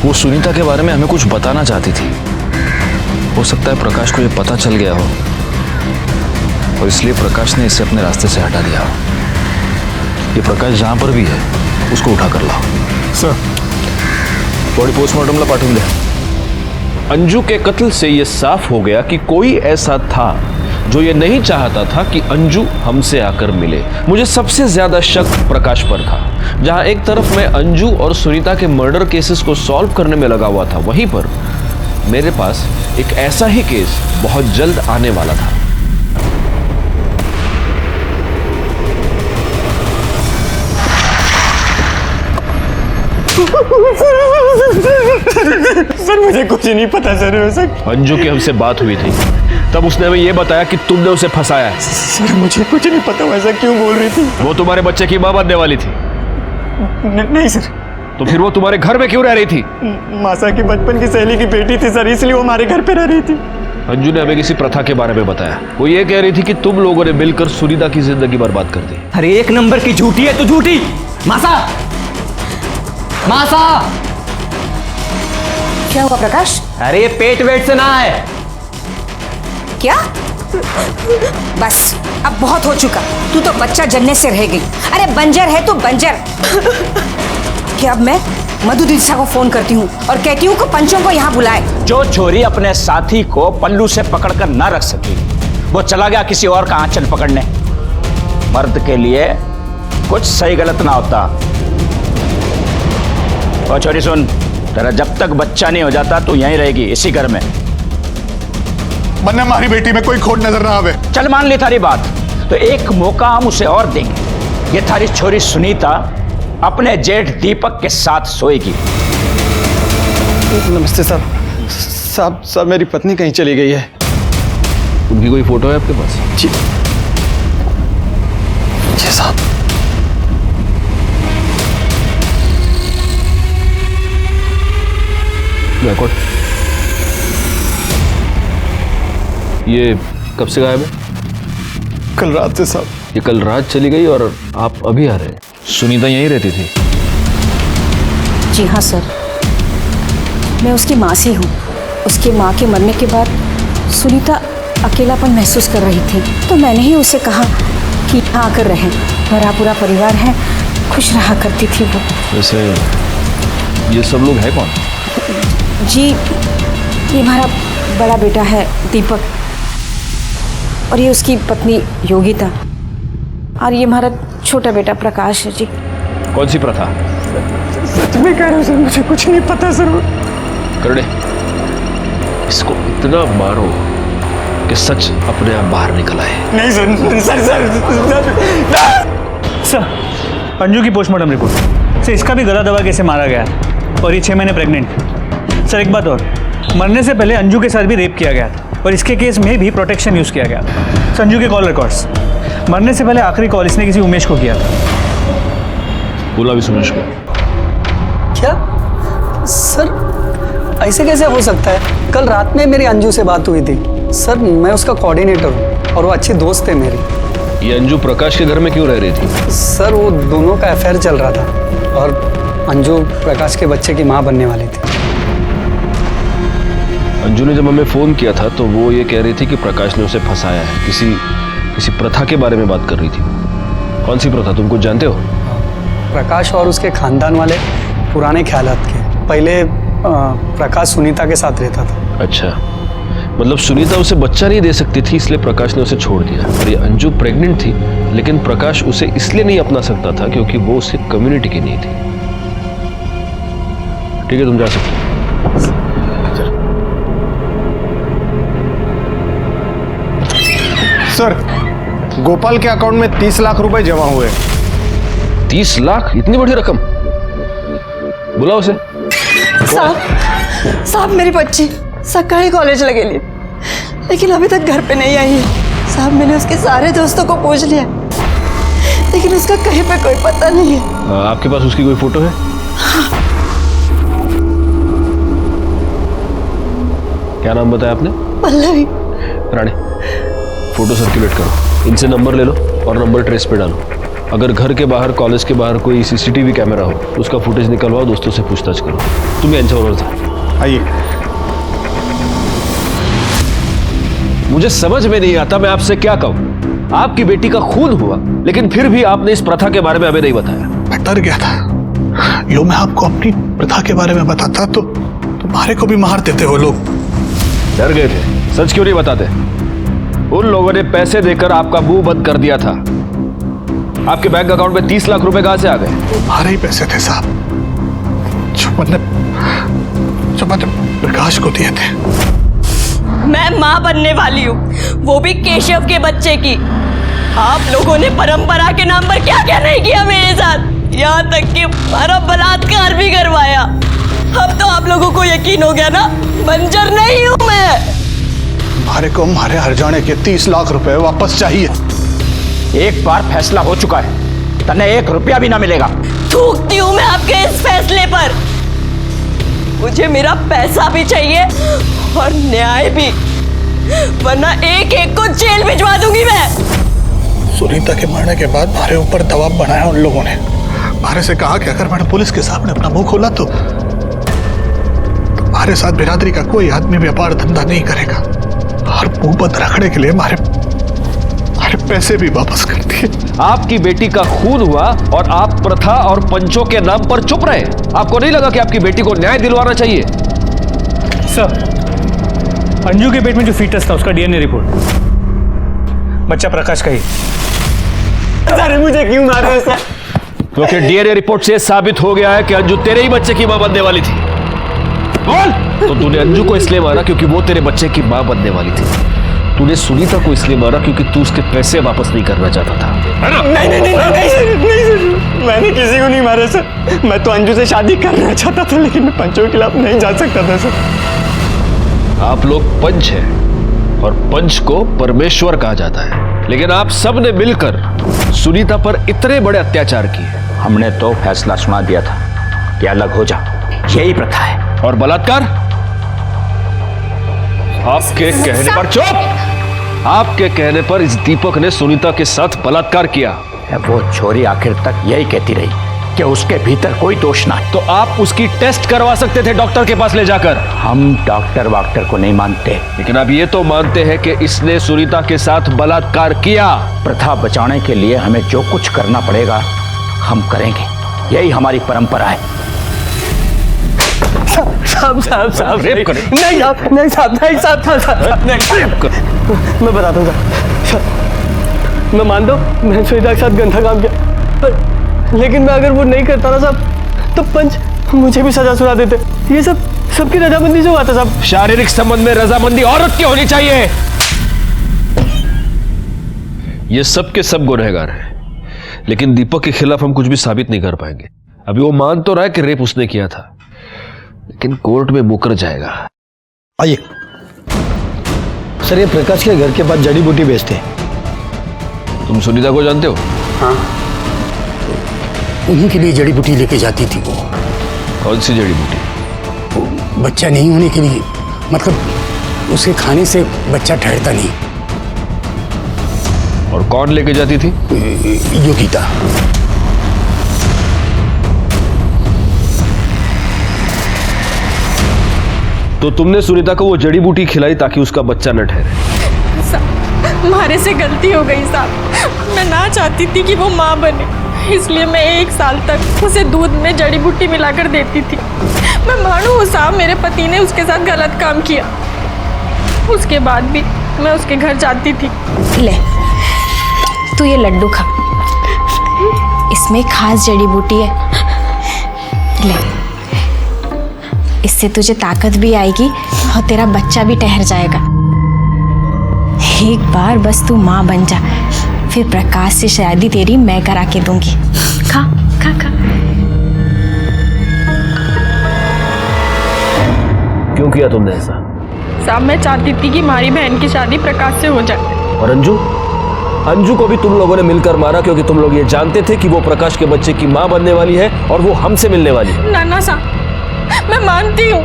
वो सुनीता के बारे में हमें कुछ बताना चाहती थी। हो सकता है प्रकाश को ये पता चल गया हो, और इसलिए प्रकाश ने इसे अपने रास्ते से हटा दिया। ये प्रकाश जहां पर भी है उसको उठा कर लाओ। सर, बॉडी पोस्टमार्टमला पाठवून द्या। अंजू के कत्ल से यह साफ हो गया कि कोई ऐसा था जो ये नहीं चाहता था कि अंजू हमसे आकर मिले। मुझे सबसे ज्यादा शक प्रकाश पर था। जहां एक तरफ मैं अंजू और सुनीता के मर्डर केसेस को सॉल्व करने में लगा हुआ था, वहीं पर मेरे पास एक ऐसा ही केस बहुत जल्द आने वाला था। सर, मुझे कुछ नहीं पता सर। अंजू की हमसे बात हुई थी, तब उसने हमें यह बताया कि तुमने उसे फंसाया है। सर, मुझे कुछ नहीं पता। वैसा क्यों बोल रही थी? वो तुम्हारे बच्चे की मां बनने वाली थी। नहीं सर। तो फिर वो तुम्हारे घर में क्यों रह रही थी? मासा की बचपन की सहेली की बेटी थी सर, इसलिए वो हमारे घर पे रह रही थी। अंजू ने हमें किसी प्रथा के बारे में बताया। वो ये कह रही थी कि तुम लोगों ने मिलकर सुनीता की जिंदगी बर्बाद कर दी। अरे एक नंबर की झूठी है तो झूठी। मासा, मासा, क्या हुआ प्रकाश? अरे पेट वेट से ना है। क्या? बस अब बहुत हो चुका। तू तो बच्चा जन्नत से रह गई। अरे बंजर है तू, बंजर। क्या अब मैं मधु दीक्षा को फोन करती हूँ और कहती हूँ कि पंचों को यहाँ बुलाए। जो छोरी अपने साथी को पल्लू से पकड़कर न रख सकी, वो चला गया किसी और का आंचल पकड़ने। मर्द के लिए कुछ सही गलत ना होता, और छोरी सुन, तेरा जब तक बच्चा नहीं हो जाता तू यहीं रहेगी इसी घर में। मन्ने हमारी बेटी में कोई खोट नजर ना आवे। चल मान ली थारी बात, तो एक मौका हम उसे और देंगे। ये थारी छोरी सुनीता अपने जेठ दीपक के साथ सोएगी। नमस्ते साहब। साहब मेरी पत्नी कहीं चली गई है। उनकी कोई फोटो है आपके पास? जी साहब। रिकॉर्ड। ये कब से गायब है? कल रात से साहब। ये कल रात चली गई और आप अभी आ रहे हैं? सुनीता यहीं रहती थी? जी हाँ सर, मैं उसकी माँ से हूँ। उसकी माँ के मरने के बाद सुनीता अकेलापन महसूस कर रही थी, तो मैंने ही उसे कहा कि यहाँ आकर रहे। मेरा पूरा परिवार है, खुश रहा करती थी वो। वैसे ये सब लोग हैं कौन? जी, ये हमारा बड़ा बेटा है दीपक, और ये उसकी पत्नी योगिता, और ये हमारा छोटा बेटा प्रकाश है जी। कौन सी प्रथा? सच में कह रहा हूँ सर, मुझे कुछ नहीं पता सर। करने इसको इतना मारो कि सच अपने आप बाहर निकल आए। नहीं सर, अंजू की पोस्टमार्टम रिपोर्ट से इसका भी गला दबा कैसे मारा गया, और ये 6 महीने प्रेग्नेंट। सर एक बात और, मरने से पहले अंजू के साथ भी रेप किया गया था, और इसके केस में भी प्रोटेक्शन यूज किया गया था। संजू के कॉल रिकॉर्ड्स, मरने से पहले आखिरी कॉल इसने किसी उमेश को किया था। बोला भी सुमेश को? क्या सर, ऐसे कैसे हो सकता है? कल रात में मेरी अंजू से बात हुई थी सर। मैं उसका कोऑर्डिनेटर हूँ और वो अच्छी दोस्त है मेरी। ये अंजू प्रकाश के घर में क्यों रह रही थी? सर वो दोनों का अफेयर चल रहा था, और अंजू प्रकाश के बच्चे की माँ बनने वाली थी। अंजू ने जब हमें फोन किया था तो वो ये कह रही थी कि प्रकाश ने उसे फंसाया है। किसी प्रथा के बारे में बात कर रही थी। कौन सी प्रथा, तुम कुछ जानते हो? प्रकाश और उसके खानदान वाले पुराने ख्यालात के। पहले प्रकाश सुनीता के साथ रहता था। अच्छा, मतलब सुनीता उसे बच्चा नहीं दे सकती थी, इसलिए प्रकाश ने उसे छोड़ दिया। और ये अंजू प्रेग्नेंट थी, लेकिन प्रकाश उसे इसलिए नहीं अपना सकता था क्योंकि वो उसकी कम्युनिटी की नहीं थी। ठीक है, तुम जा सकते हो। सर, गोपाल के अकाउंट में 30 लाख रुपए जमा हुए। 30 लाख? इतनी बड़ी रकम? बुलाओ उसे। साहब मेरी बच्ची सकाळी कॉलेज लगेली, लेकिन अभी तक घर पे नहीं आई है। साहब मैंने उसके सारे दोस्तों को पूछ लिया, लेकिन उसका कहीं पे कोई पता नहीं है। आपके पास उसकी कोई फोटो है? क्या नाम बताया आपने? पल्लवी। रानी, फोटो सर्कुलेट करो, इनसे नंबर ले लो और नंबर ट्रेस पे डालो। अगर घर के बाहर, कॉलेज के बाहर कोई सीसीटीवी कैमरा हो, उसका फुटेज निकलवाओ, दोस्तों से पूछताछ करो। तुम्हें यांच्याबरोबर जा। आइए। मुझे समझ में नहीं आता मैं आपसे क्या कहूं। आपकी बेटी का खून हुआ, लेकिन फिर भी आपने इस प्रथा के बारे में हमें नहीं बताया। मैं डर गया था, लो मैं आपको अपनी प्रथा के बारे में बताता तो तुम्हारे को भी मार देते हो लोग। डर गए थे? सच क्यों नहीं बताते? उन लोगों ने पैसे देकर आपका मुंह बंद कर दिया था। आपके बैंक अकाउंट में 30 लाख रुपए कहां से आ गए? हमारे ही पैसे थे साहब, जो मैंने प्रकाश को दिए थे। मैं माँ बनने वाली हूँ, वो भी केशव के बच्चे की। आप लोगों ने परंपरा के नाम पर क्या क्या नहीं किया मेरे साथ, यहाँ तक कि हमारा बलात्कार भी करवाया। अब तो आप लोगों को यकीन हो गया ना, बंजर नहीं हूँ मैं। हमारे को हमारे हरजाने के 30 लाख रुपए वापस चाहिए। एक बार फैसला हो चुका है, तन्ने 1 रुपया भी ना मिलेगा। थूकती हूँ मैं आपके इस फैसले पर। मुझे मेरा पैसा भी चाहिए और न्याय भी, वरना एक एक को जेल भिजवा दूंगी मैं। सुनीता के मरने के बाद हमारे ऊपर दबाव बनाया उन लोगों ने। हमारे से कहा कि अगर मैंने पुलिस के सामने अपना मुंह खोला तो हमारे साथ बिरादरी का कोई आदमी व्यापार धंधा नहीं करेगा, और मुंह बंद रखने के लिए हमारे पैसे भी वापस कर दिए। आपकी बेटी का खून हुआ और आप प्रथा और पंचों के नाम पर चुप रहे। आपको नहीं लगा कि आपकी बेटी को न्याय दिलवाना चाहिए? सर, अंजू के पेट में जो फीटस था उसका डीएनए रिपोर्ट बच्चा प्रकाश का ही। अरे मुझे क्यों मार रहे हो सर? क्योंकि डीएनए रिपोर्ट से साबित हो गया है कि अंजू तेरे ही बच्चे की मां बनने वाली थी। बोल। तो तूने अंजू को इसलिए मारा क्योंकि वो तेरे बच्चे की मां बनने वाली थी। तूने सुनीता को इसलिए मारा क्योंकि तू उसके पैसे वापस नहीं करना चाहता था, है ना? नहीं, मैंने किसी को नहीं मारा सर। मैं तो अंजू से शादी करना चाहता था, लेकिन मैं पंचों के खिलाफ नहीं जा सकता था सर। आप लोग पंच हैं और पंच को परमेश्वर कहा जाता है, लेकिन आप सब ने मिलकर सुनीता पर इतने बड़े अत्याचार किए। हमने तो फैसला सुना दिया था कि अलग हो जा, यही प्रथा है। और बलात्कार? आपके कहने पर चुप। आपके कहने पर इस दीपक ने सुनीता के साथ बलात्कार किया। वो छोरी आखिर तक यही कहती रही कि उसके भीतर कोई दोष ना है। तो आप उसकी टेस्ट करवा सकते थे डॉक्टर के पास ले जाकर। हम डॉक्टर वाक्टर को नहीं मानते, लेकिन आप ये तो मानते हैं कि इसने सुनीता के साथ बलात्कार किया। प्रथा बचाने के लिए हमें जो कुछ करना पड़ेगा हम करेंगे, यही हमारी परंपरा है। साहब रेप करें? नहीं साहब मैं बताता हूँ साहब, मैं मानता हूँ मैंने सुनीता के साथ गंदा काम किया, लेकिन मैं अगर वो नहीं करता ना साहब तो पंच मुझे भी सजा सुना देते। ये सब सबकी रजामंदी से हुआ था साहब। शारीरिक संबंध में रजामंदी औरत की होनी चाहिए। ये सब के सब गुनहगार हैं, लेकिन दीपक के खिलाफ हम कुछ भी साबित नहीं कर पाएंगे। अभी वो मान तो रहा है कि रेप उसने किया था, लेकिन कोर्ट में मुकर जाएगा। आइए सर, ये प्रकाश के घर के पास जड़ी बूटी बेचते हैं। तुम सुनीता को जानते हो? हाँ, उन्हीं के लिए जड़ी बूटी लेके जाती थी वो। कौन सी जड़ी बूटी? बच्चा नहीं होने के लिए, मतलब उसके खाने से बच्चा ठहरता नहीं। और कौन लेके जाती थी? योगिता। तो तुमने सुनीता को वो जड़ी बूटी खिलाई ताकि उसका बच्चा न ठहरे। हमारे से गलती हो गई साहब। मैं ना चाहती थी कि वो माँ बने, इसलिए मैं 1 साल तक उसे दूध में जड़ी बूटी मिलाकर देती थी। मैं मानू हूँ साहब, मेरे पति ने उसके साथ गलत काम किया, उसके बाद भी मैं उसके घर जाती थी। ले तू ये लड्डू खा, इसमें खास जड़ी बूटी है। ले, इससे तुझे ताकत भी आएगी और तेरा बच्चा भी ठहर जाएगा। एक बार बस तू माँ बन जा, फिर प्रकाश से शादी तेरी मैं करा के दूंगी। खा खा खा। क्यों किया तुमने ऐसा? साहब मैं चाहती थी कि हमारी बहन की शादी प्रकाश से हो जाए। और अंजू? अंजू को भी तुम लोगों ने मिलकर मारा क्योंकि तुम लोग ये जानते थे कि वो प्रकाश के बच्चे की माँ बनने वाली है और वो हमसे मिलने वाली है। ना साहब, मैं मानती हूँ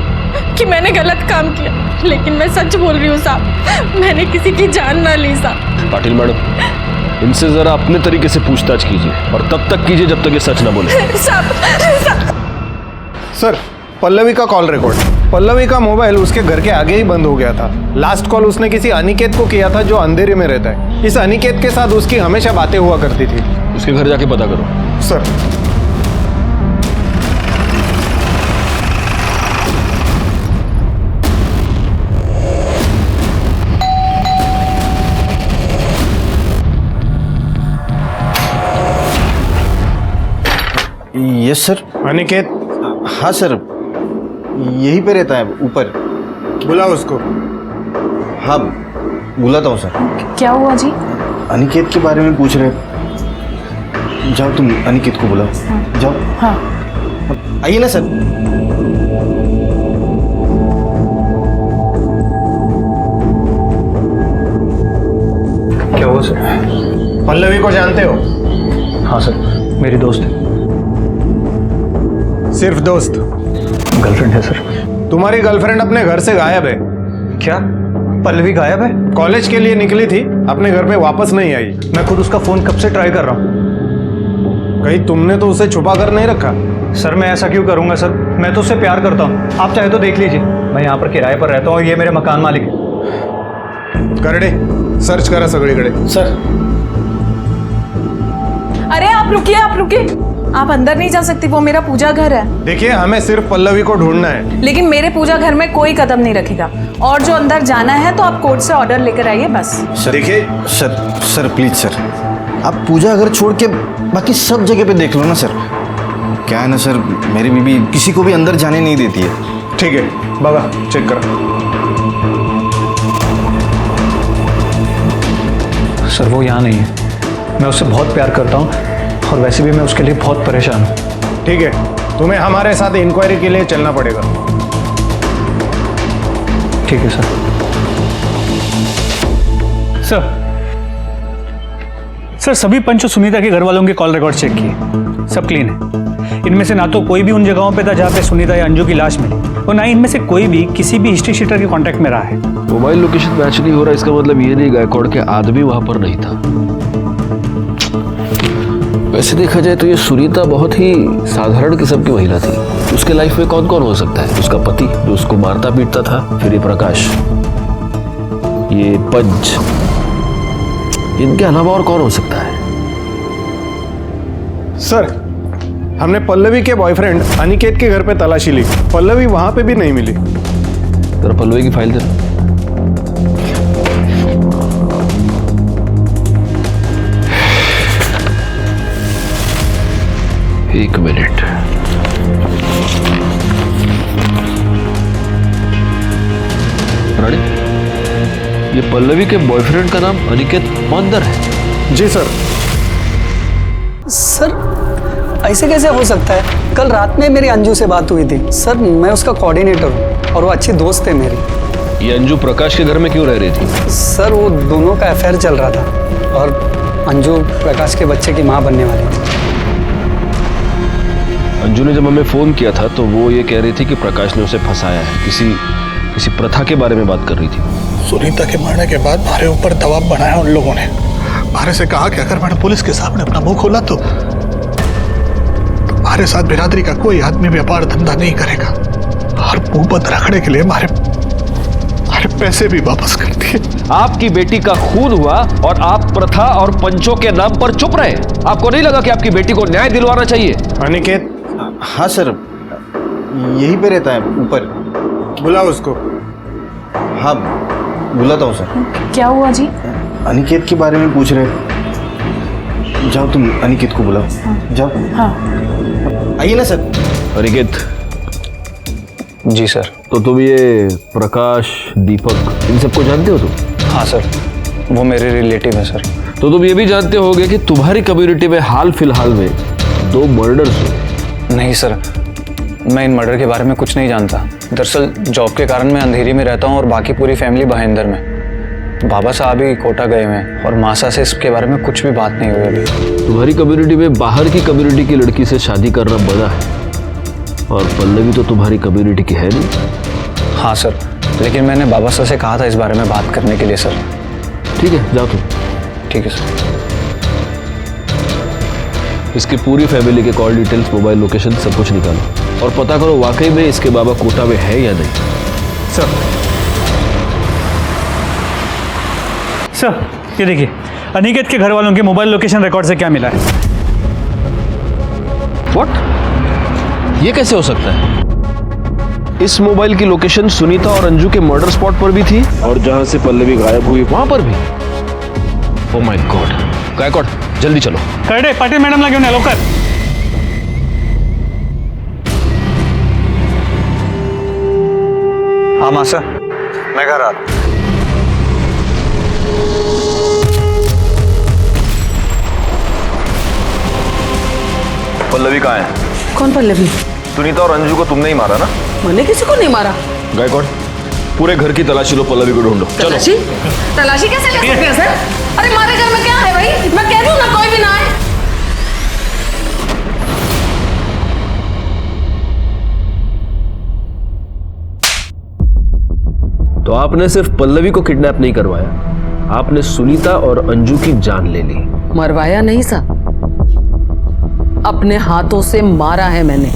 कि मैंने गलत काम किया, लेकिन मैं सच बोल रही हूँ साहब, मैंने किसी की जान ना ली साहब। पाटिल मैडम, इनसे जरा अपने तरीके से पूछताछ कीजिए और तब तक कीजिए जब तक ये सच ना बोले। सर, पल्लवी का कॉल रिकॉर्ड। पल्लवी का मोबाइल उसके घर के आगे ही बंद हो गया था। लास्ट कॉल उसने किसी अनिकेत को किया था जो अंधेरे में रहता है। इस अनिकेत के साथ उसकी हमेशा बातें हुआ करती थी। उसके घर जाके पता करो। सर। Yes sir. अनिकेत? हाँ सर, यहीं पे रहता है ऊपर। बुलाओ उसको। हाँ बुलाता हूँ सर। क्या हुआ जी? अनिकेत के बारे में पूछ रहे। जाओ तुम अनिकेत को बुलाओ। जाओ। हाँ आइए ना सर। क्या हुआ सर? पल्लवी को जानते हो? हाँ सर, मेरी दोस्त है। सिर्फ दोस्त? गर्लफ्रेंड है सर। तुम्हारी गर्लफ्रेंड अपने घर से गायब है। क्या? पल्लवी गायब है? कॉलेज के लिए निकली थी, अपने घर पे वापस नहीं आई। मैं खुद उसका फोन कब से ट्राई कर रहा हूँ। कहीं तुमने तो उसे छुपा कर नहीं रखा? सर मैं ऐसा क्यों करूंगा सर, मैं तो उससे प्यार करता हूँ। आप चाहे तो देख लीजिए, मैं यहाँ पर किराए पर रहता हूँ, ये मेरे मकान मालिक है। करडे सर्च करा सगळीकडे। सर। अरे आप रुकिए, आप अंदर नहीं जा सकती, वो मेरा पूजा घर है। देखिए, हमें सिर्फ पल्लवी को ढूंढना है। लेकिन मेरे पूजा घर में कोई कदम नहीं रखेगा, और जो अंदर जाना है तो आप कोर्ट से ऑर्डर लेकर आइए बस। देखिए सर, प्लीज सर, आप पूजा घर छोड़ के बाकी सब जगह पे देख लो ना सर। क्या है ना सर, मेरी बीबी किसी को भी अंदर जाने नहीं देती है। ठीक है बाबा, चेक करो। सर वो यहाँ नहीं है। मैं उससे बहुत प्यार करता हूँ और वैसे भी मैं उसके लिए बहुत परेशान हूँ। ठीक है, तुम्हें हमारे साथ इंक्वायरी के लिए चलना पड़ेगा। ठीक है सर। सर सभी पंच और सुनीता के घर वालों के कॉल रिकॉर्ड चेक किए, सब क्लीन है। इनमें से ना तो कोई भी उन जगहों पे था जहाँ पे सुनीता या अंजू की लाश मिली, और ना ही इनमें से कोई भी किसी भी हिस्ट्री शीटर के कांटेक्ट में रहा है। मोबाइल लोकेशन मैच नहीं हो रहा, इसका मतलब ये नहीं गायकवाड़ के आदमी वहां पर नहीं था। वैसे देखा जाए तो ये सुनीता बहुत ही साधारण किस्म की महिला थी। उसके लाइफ में कौन कौन हो सकता है? उसका पति जो उसको मारता पीटता था, फिर ये प्रकाश, ये पंच, इनके अलावा और कौन हो सकता है? सर, हमने पल्लवी के बॉयफ्रेंड अनिकेत के घर पे तलाशी ली, पल्लवी वहां पे भी नहीं मिली। जरा पल्लवी की फाइल दे। एक मिनट। रानी, ये पल्लवी के बॉयफ्रेंड का नाम अनिकेत मंदर है? जी सर। सर ऐसे कैसे हो सकता है? कल रात में मेरी अंजू से बात हुई थी सर, मैं उसका कोऑर्डिनेटर हूँ और वो अच्छी दोस्त है मेरी। ये अंजू प्रकाश के घर में क्यों रह रही थी? सर वो दोनों का अफेयर चल रहा था और अंजू प्रकाश के बच्चे की माँ बनने वाली थी। अंजू ने जब हमें फोन किया था तो वो ये कह रही थी कि प्रकाश ने उसे फंसाया है, किसी प्रथा के बारे में बात कर रही थी। सुनीता के मरने के बाद हमारे ऊपर दबाव बनाया उन लोगों ने। हमारे से कहा कि अगर मैंने पुलिस के सामने अपना मुंह खोला तो हमारे साथ बिरादरी का कोई आदमी व्यापार धंधा नहीं करेगा और मुंह बंद रखने के लिए हमारे पैसे भी वापस कर दिए। आपकी बेटी का खून हुआ और आप प्रथा और पंचों के नाम पर चुप रहे। आपको नहीं लगा कि आपकी बेटी को न्याय दिलवाना चाहिए? अनिकेत? हाँ सर, यहीं पे रहता है ऊपर। बुलाओ उसको। हाँ बुलाता हूँ सर। क्या हुआ जी? अनिकेत के बारे में पूछ रहे। जाओ तुम अनिकेत को बुलाओ। जाओ। हाँ आइए ना सर। अनिकेत। जी सर। तो तुम ये प्रकाश, दीपक, इन सबको जानते हो तुम? हाँ सर, वो मेरे रिलेटिव है सर। तो तुम ये भी जानते होगे कि तुम्हारी कम्युनिटी में हाल फिलहाल में 2 मर्डर्स हुए? नहीं सर, मैं इन मर्डर के बारे में कुछ नहीं जानता। दरअसल जॉब के कारण मैं अंधेरी में रहता हूँ और बाकी पूरी फैमिली भाईंदर में। बाबा साहब ही कोटा गए हुए हैं और मासा से इसके बारे में कुछ भी बात नहीं हुई अभी। तुम्हारी कम्युनिटी में बाहर की कम्युनिटी की लड़की से शादी करना बड़ा है और पल्लवी तो तुम्हारी कम्युनिटी की है नहीं। हाँ सर, लेकिन मैंने बाबा साहब से कहा था इस बारे में बात करने के लिए सर। ठीक है, जाओ तुम। ठीक है सर। इसकी पूरी फैमिली के कॉल डिटेल्स, मोबाइल लोकेशन सब कुछ निकालो और पता करो वाकई में इसके बाबा कोटा में है या नहीं। सर ये देखिए, अनिकेत के घर वालों के मोबाइल लोकेशन रिकॉर्ड से क्या मिला है। व्हाट? ये कैसे हो सकता है? इस मोबाइल की लोकेशन सुनीता और अंजू के मर्डर स्पॉट पर भी थी और जहां से पल्लवी गायब हुई वहां पर भी। Oh my God. गायकवाड़ जल्दी चलो। करडे पाटिल मॅडम ला घेऊन या लवकर। हाँ मासा, मैं घर आ रहा हूँ। पल्लवी कहाँ है? कौन पल्लवी? सुनीता और अंजू को तुमने ही मारा ना? मैंने किसी को नहीं मारा। गायकवाड़ पूरे घर की तलाशी लो, पल्लवी को ढूंढो। चलो। तलाशी कैसे ले सकते हैं सर? अरे हमारे घर में क्या है भाई? मैं कह दूं ना कोई भी ना आए। तो आपने सिर्फ पल्लवी को किडनैप नहीं करवाया, आपने सुनीता और अंजू की जान ले ली। मरवाया नहीं साहब, अपने हाथों से मारा है मैंने।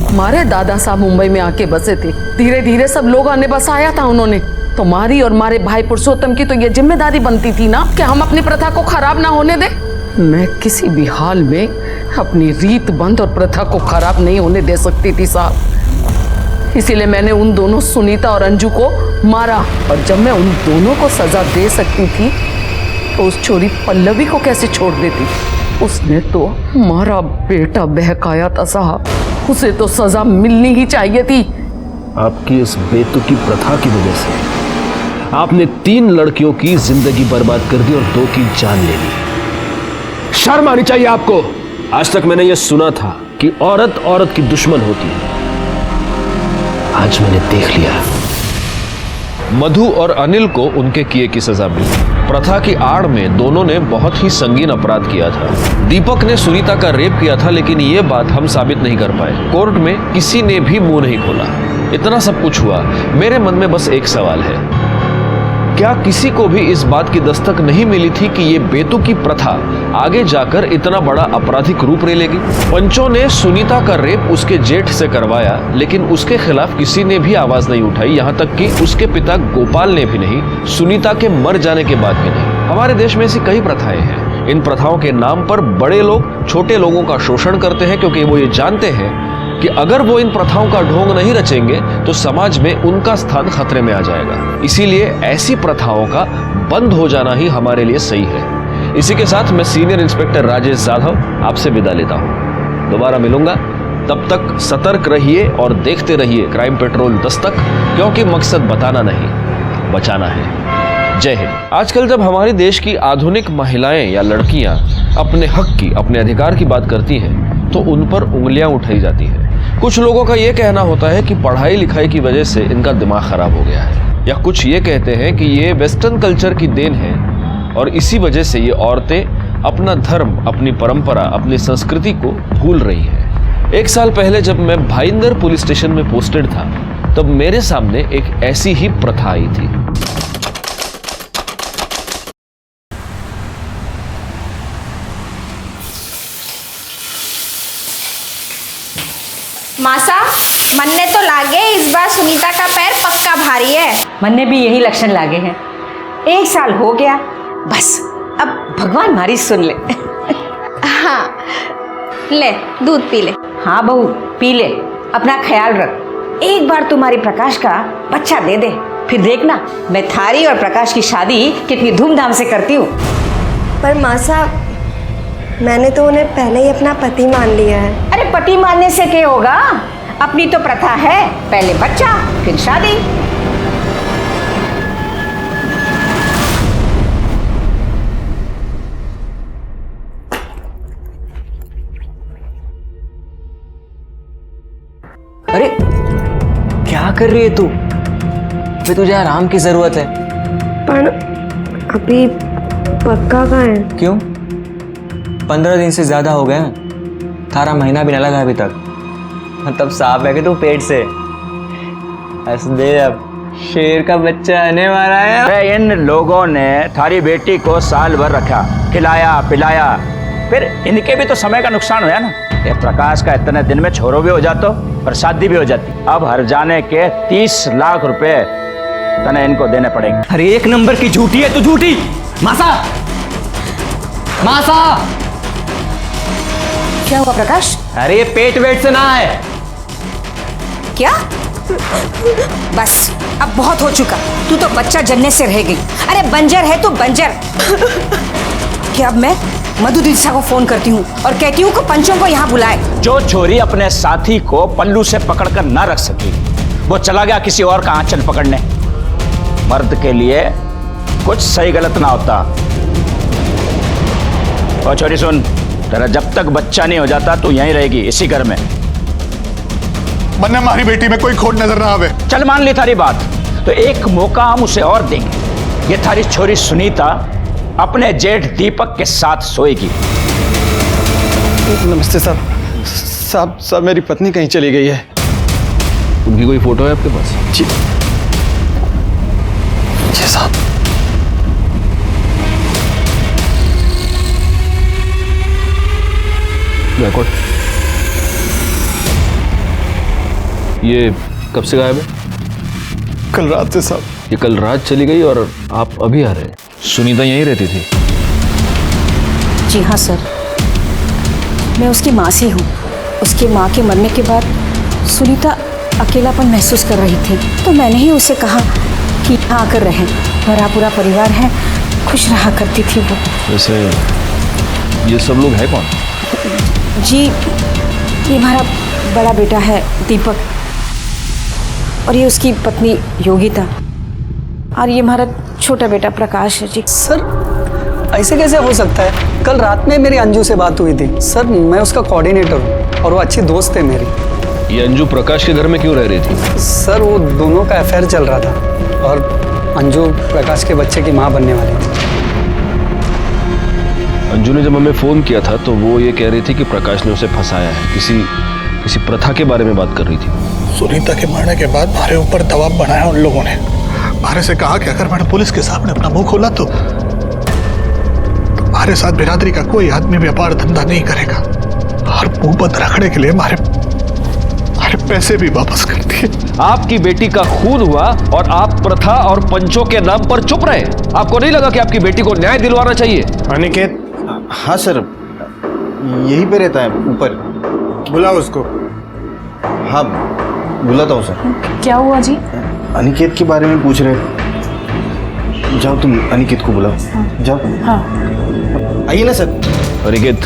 हमारे दादा साहब मुंबई में आके बसे थे, धीरे धीरे सब लोग आने बसाया था उन्होंने। तो मारी और मारे भाई पुरुषोत्तम की तो ये जिम्मेदारी बनती थी ना कि हम अपनी प्रथा को खराब ना होने दें। मैं किसी भी हाल में अपनी रीत बंद और प्रथा को खराब नहीं होने दे सकती थी साहब। इसीलिए मैंने उन दोनों सुनीता और अंजू को मारा। और जब मैं उन दोनों को सजा दे सकती थी तो उस छोरी पल्लवी को कैसे छोड़ देती? उसने तो हमारा बेटा बहकाया था साहब, उसे तो सजा मिलनी ही चाहिए थी। आपकी इस बेतुकी प्रथा की वजह से आपने 3 लड़कियों की जिंदगी बर्बाद कर दी और 2 की जान ले ली। शर्म आनी चाहिए आपको। आज तक मैंने यह सुना था कि औरत औरत की दुश्मन होती है, आज मैंने देख लिया। मधु और अनिल को उनके किए की सजा मिली। प्रथा की आड़ में दोनों ने बहुत ही संगीन अपराध किया था। दीपक ने सुनीता का रेप किया था, लेकिन ये बात हम साबित नहीं कर पाए। कोर्ट में किसी ने भी मुंह नहीं खोला। इतना सब कुछ हुआ, मेरे मन में बस एक सवाल है, क्या किसी को भी इस बात की दस्तक नहीं मिली थी कि ये बेतुकी प्रथा आगे जाकर इतना बड़ा आपराधिक रूप ले लेगी? पंचों ने सुनीता का रेप उसके जेठ से करवाया, लेकिन उसके खिलाफ किसी ने भी आवाज नहीं उठाई, यहाँ तक कि उसके पिता गोपाल ने भी नहीं, सुनीता के मर जाने के बाद भी नहीं। हमारे देश में ऐसी कई प्रथाएं हैं। इन प्रथाओं के नाम पर बड़े लोग छोटे लोगों का शोषण करते हैं, क्योंकि वो ये जानते हैं कि अगर वो इन प्रथाओं का ढोंग नहीं रचेंगे तो समाज में उनका स्थान खतरे में आ जाएगा। इसीलिए ऐसी प्रथाओं का बंद हो जाना ही हमारे लिए सही है। इसी के साथ मैं सीनियर इंस्पेक्टर राजेश जाधव आपसे विदा लेता हूं। दोबारा मिलूंगा, तब तक सतर्क रहिए और देखते रहिए क्राइम पेट्रोल दस्तक, क्योंकि मकसद बताना नहीं, बचाना है। जय हिंद। आजकल जब हमारे देश की आधुनिक महिलाएं या लड़कियां अपने हक की, अपने अधिकार की बात करती हैं तो उन पर उंगलियां उठाई जाती है। कुछ लोगों का यह कहना होता है कि पढ़ाई लिखाई की वजह से इनका दिमाग खराब हो गया है, या कुछ ये कहते हैं कि ये वेस्टर्न कल्चर की देन है और इसी वजह से ये औरतें अपना धर्म, अपनी परंपरा, अपनी संस्कृति को भूल रही हैं। 1 साल पहले जब मैं भाईंदर पुलिस स्टेशन में पोस्टेड था, तब मेरे सामने एक ऐसी ही प्रथा आई थी। मासा, मन्ने तो लागे इस बार सुनीता का पैर पक्का भारी है। मन्ने भी यही लक्षण लागे हैं। 1 साल हो गया, बस अब भगवान हमारी सुन ले। हाँ, ले दूध पी ले। हाँ बहू, पी ले, अपना ख्याल रख। एक बार तुम्हारी प्रकाश का बच्चा दे दे, फिर देखना मैं थारी और प्रकाश की शादी कितनी धूमधाम से करती हूँ। पर मासा, मैंने तो उन्हें पहले ही अपना पति मान लिया है। अरे पति मानने से क्या होगा, अपनी तो प्रथा है, पहले बच्चा फिर शादी। अरे क्या कर रही है तू? अभी तुझे आराम की जरूरत है। पर अभी पक्का कहाँ है? क्यों? 15 दिन से ज्यादा हो गए हैं, थारा महीना भी न लगा अभी तक। मतलब साफ है कि तू पेट से दे, अब शेर का बच्चा आने वाला है। इन लोगों ने थारी बेटी को साल भर रखा, खिलाया पिलाया, फिर इनके भी तो समय का नुकसान हुआ ना। ये प्रकाश का इतने दिन में छोरो भी हो जातो और शादी भी हो जाती। अब हर जाने के 30 लाख रुपए तने इनको देने पड़ेंगे। अरे 1 नंबर की झूठी है तू, झूठी। मासा, मासा, क्या हुआ प्रकाश? अरे ये पेट वेट से ना है। क्या? बस अब बहुत हो चुका, तू तो बच्चा जनने से रह गई। अरे बंजर है तो बंजर। क्या अब मैं मधु दिलसा को फोन करती हूँ और कहती हूँ कि पंचों को यहाँ बुलाए। जो छोरी अपने साथी को पल्लू से पकड़कर ना रख सकी, वो चला गया किसी और का आंचल पकड़ने। मर्द के लिए कुछ सही गलत ना होता। और छोरी सुन, तेरा जब तक बच्चा नहीं हो जाता तू यहीं रहेगी इसी घर में। मन्ने हमारी बेटी में कोई खोट नजर ना आवे। चल मान ली थारी बात, तो एक मौका हम उसे और देंगे। ये थारी छोरी सुनीता अपने जेठ दीपक के साथ सोएगी। नमस्ते साहब। साहब मेरी पत्नी कहीं चली गई है। उनकी कोई फोटो है आपके पास? जी साहब। रिकॉर्ड। ये कब से गायब है? कल रात से साहब। ये कल रात चली गई और आप अभी आ रहे हैं? सुनीता यहीं रहती थी? जी हाँ सर, मैं उसकी माँ से हूँ। उसकी माँ के मरने के बाद सुनीता अकेलापन महसूस कर रही थी, तो मैंने ही उसे कहा कि यहाँ आकर रहें। हमारा पूरा परिवार है, खुश रहा करती थी वो। वैसे ये सब लोग है कौन? जी ये हमारा बड़ा बेटा है दीपक, और ये उसकी पत्नी योगिता, और ये हमारा छोटा बेटा प्रकाश है जी। सर ऐसे कैसे हो सकता है? कल रात में मेरी अंजू से बात हुई थी सर, मैं उसका कोऑर्डिनेटर हूँ और वो अच्छी दोस्त है मेरी। ये अंजू प्रकाश के घर में क्यों रह रही थी? सर वो दोनों का अफेयर चल रहा था और अंजू प्रकाश के बच्चे की माँ बनने वाली थी। अंजू ने जब हमें फोन किया था तो वो ये कह रही थी कि प्रकाश ने उसे फंसाया है, किसी प्रथा के बारे में बात कर रही थी। सुनीता के मरने के बाद हमारे ऊपर दबाव बनाया उन लोगों ने। हमारे से कहा कि अगर मैंने पुलिस के सामने अपना मुंह खोला तो हमारे साथ बिरादरी का कोई आदमी व्यापार धंधा नहीं करेगा और मुंह बंद रखने के लिए हमारे पैसे भी वापस कर दिए। आपकी बेटी का खून हुआ और आप प्रथा और पंचों के नाम पर चुप रहे। आपको नहीं लगा कि आपकी बेटी को न्याय दिलवाना चाहिए? अनिकेत। हाँ सर, यहीं पे रहता है ऊपर। बुलाओ उसको। हाँ बुलाता हूँ सर। क्या हुआ जी? अनिकेत के बारे में पूछ रहे। जाओ तुम अनिकेत को बुलाओ। जाओ। हाँ। आइए ना सर। अनिकेत